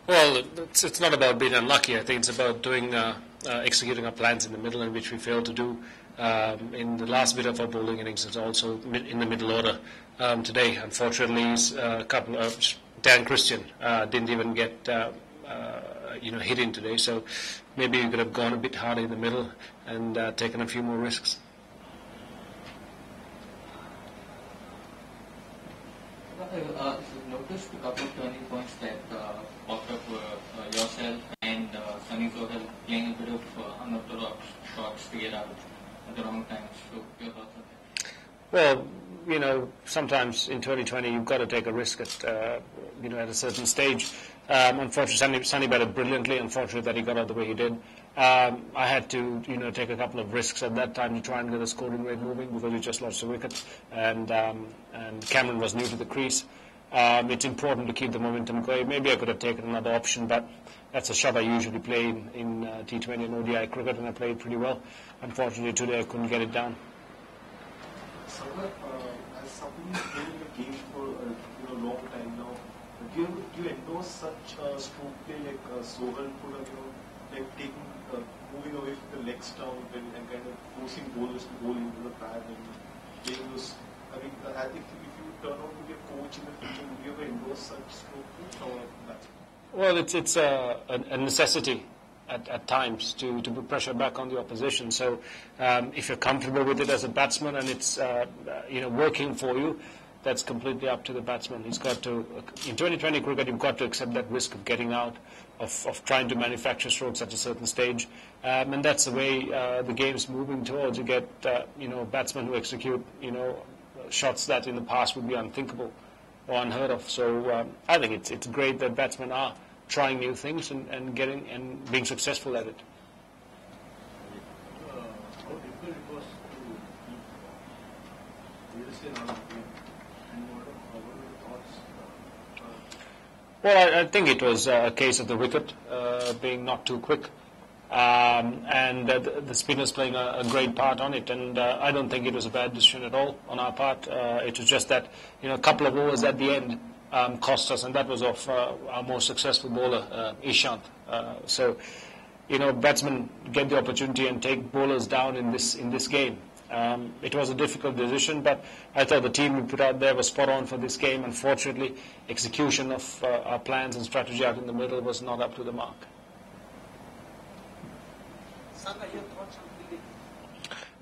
Well, it's not about being unlucky. I think it's about doing executing our plans in the middle, in which we failed to do in the last bit of our bowling innings. It's also in the middle order today. Unfortunately, a couple of Dan Christian didn't even get hit in today. So maybe you could have gone a bit harder in the middle and taken a few more risks. I've noticed a couple of turning points that popped up yourself and Sunny Sohail playing a bit of unorthodox shots to get out at the wrong times. So your thoughts on that? Well, sometimes in 2020 you've got to take a risk at at a certain stage. Unfortunately, Sunny batted brilliantly. Unfortunate that he got out the way he did. I had to, take a couple of risks at that time to try and get the scoring rate moving because we just lost a wicket, and Cameron was new to the crease. It's important to keep the momentum going. Maybe I could have taken another option, but that's a shot I usually play in T20 and ODI cricket, and I played pretty well. Unfortunately, today I couldn't get it down. As somebody who's playing the game for a long time now, do you endorse such stroke play like Sohail could have, taking moving away from the leg stump and kind of forcing bowlers to bowl into the pad and playing those? I mean, if you turn out to be a coach in the future, would you ever endorse such stroke play or that? Well, it's a necessity at times to put pressure back on the opposition. So if you're comfortable with it as a batsman and it's working for you, that's completely up to the batsman. He's got to, in 2020 cricket, you've got to accept that risk of getting out, of trying to manufacture strokes at a certain stage, and that's the way the game's moving towards. You get batsmen who execute shots that in the past would be unthinkable or unheard of. So I think it's great that batsmen are trying new things and being successful at it. How difficult it was to keep on the game, and what were your thoughts? Well, I think it was a case of the wicket being not too quick, and the spinners playing a great part on it. And I don't think it was a bad decision at all on our part. It was just that a couple of overs at the end cost us, and that was of our most successful bowler, Ishant. So batsmen get the opportunity and take bowlers down in this game. It was a difficult decision, but I thought the team we put out there was spot on for this game. Unfortunately, execution of our plans and strategy out in the middle was not up to the mark.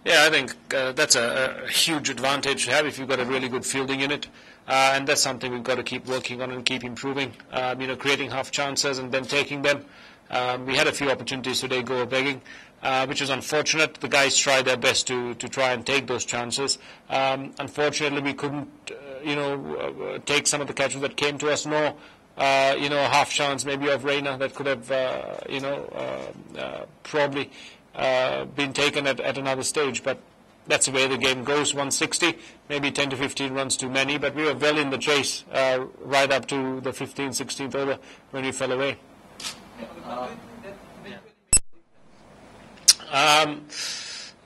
Yeah, I think that's a huge advantage to have if you've got a really good fielding unit. And that's something we've got to keep working on and keep improving. Creating half chances and then taking them. We had a few opportunities today go begging, which is unfortunate. The guys tried their best to try and take those chances. Unfortunately, we couldn't, take some of the catches that came to us, nor, a half chance maybe of Reina that could have, probably been taken at another stage. But that's the way the game goes. 160, maybe 10 to 15 runs too many, but we were well in the chase right up to the 15th, 16th over when we fell away.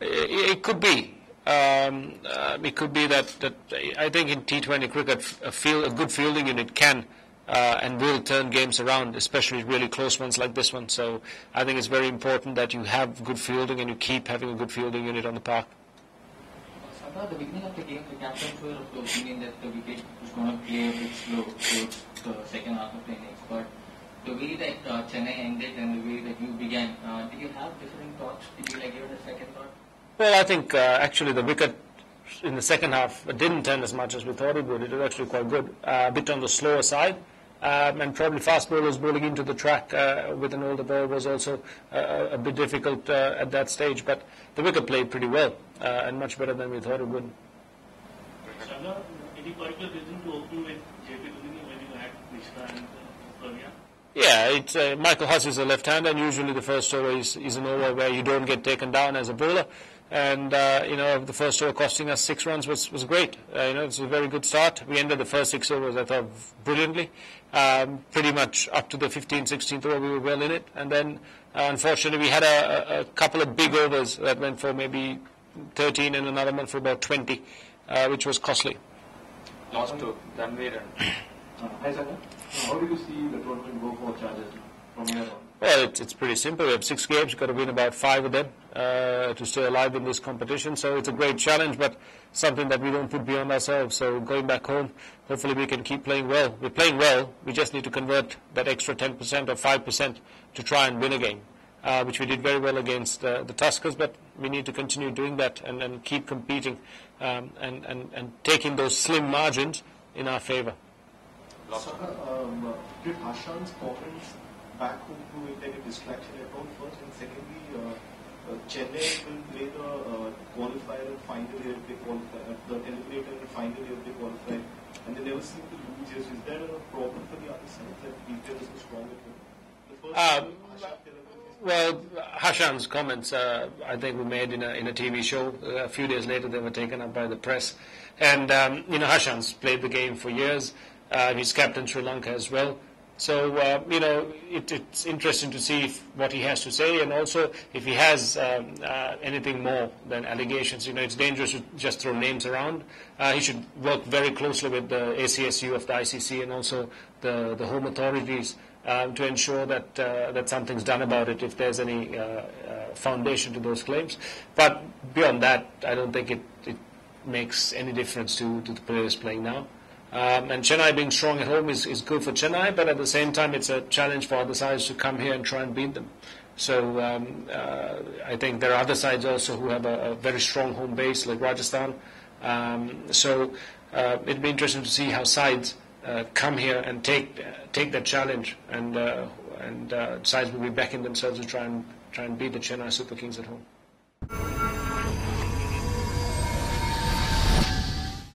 It could be. It could be that I think in T20 cricket, a good fielding unit can and will turn games around, especially really close ones like this one. So I think it's very important that you have good fielding and you keep having a good fielding unit on the park. At the beginning of the game, the captains were of the opinion that the wicket was going to play a bit slow towards the second half of the innings. But the way that Chennai ended and the way that you began, did you have different thoughts? Did you give it a second thought? Well, I think actually the wicket in the second half didn't turn as much as we thought it would. It was actually quite good. A bit on the slower side. And probably fast bowlers bowling into the track with an older ball was also a bit difficult at that stage. But the wicket played pretty well and much better than we thought it would. Shana, any particular reason to open with JP Dudini when you had Mishra and Purnia? Yeah, it's Michael Huss is a left-hander, and usually the first over is an over where you don't get taken down as a bowler. And the first over costing us 6 runs was great. It's a very good start. We ended the first 6 overs, I thought, brilliantly. Pretty much up to the 15th, 16th over, we were well in it. And then, unfortunately, we had a couple of big overs that went for maybe 13 and another one for about 20, which was costly. Lost to Tanvir and... Hi, Sagar. How do you see the tournament go for Chargers from here on? Well, it's pretty simple. We have 6 games. You've got to win about 5 of them to stay alive in this competition. So it's a great challenge, but something that we don't put beyond ourselves. So going back home, hopefully we can keep playing well. We're playing well. We just need to convert that extra 10% or 5% to try and win a game, which we did very well against the Tuskers. But we need to continue doing that and keep competing and taking those slim margins in our favour. Did Hashan's comments back home to like a distraction at all first, and secondly, Chennai will play the qualifier and final year if they qualify, the eliminator and final year if they qualify, and they never seem to lose. Is there a problem for the other side that India is so strong at home? Well, Hashan's comments, I think, were made in a TV show. A few days later, they were taken up by the press. And, Hashan's played the game for years. He's captain Sri Lanka as well. So, it's interesting to see what he has to say, and also if he has anything more than allegations. It's dangerous to just throw names around. He should work very closely with the ACSU of the ICC and also the home authorities to ensure that something's done about it if there's any foundation to those claims. But beyond that, I don't think it makes any difference to the players playing now. And Chennai being strong at home is good for Chennai, but at the same time it's a challenge for other sides to come here and try and beat them. So I think there are other sides also who have a very strong home base like Rajasthan. So it'll be interesting to see how sides come here and take that challenge, and sides will be backing themselves to try and beat the Chennai Super Kings at home.